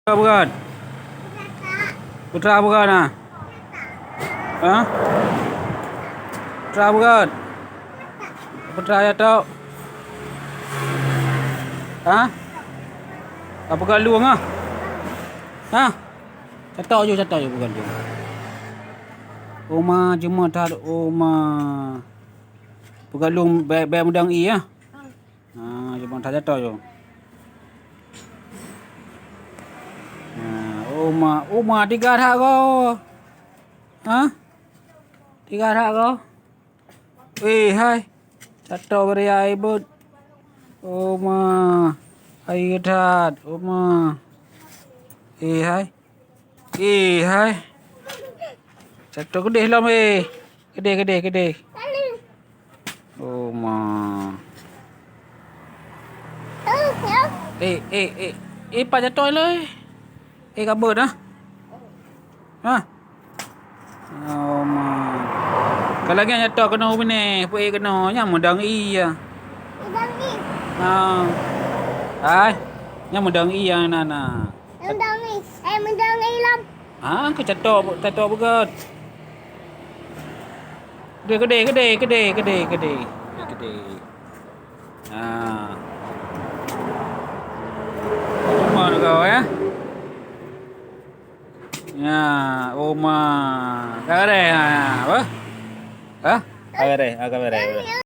Bukan? Putra bukan ah? Ha? Putra bukan? Putra ya tau? Ha? Apa galung ah? Ha? Catak je bukan dia. Oma cuma tak oma. Pegalung bayar mudang i ah. Ha, cuma tak catak je. Oma tiga hak kau. Ha? Tiga hak kau. Hai. Catak beri ai bud. Oma. Hai gedat. Oma. Hai. Hai. Catak gede lah Gede. Oma. Pak catak lah. Kabut dah. Ha? Oma. Kalau lagi catak kena ni, apa kena nya mudang i ya. Mudang i. Ha. Hai. Nya mudang i ya nana. Mudang i. Mudang i lam. Ha, ke catak begat. Gede. Ha. Cuma kau ya. Ya, Oma. Kagak apa? Ha? Kagak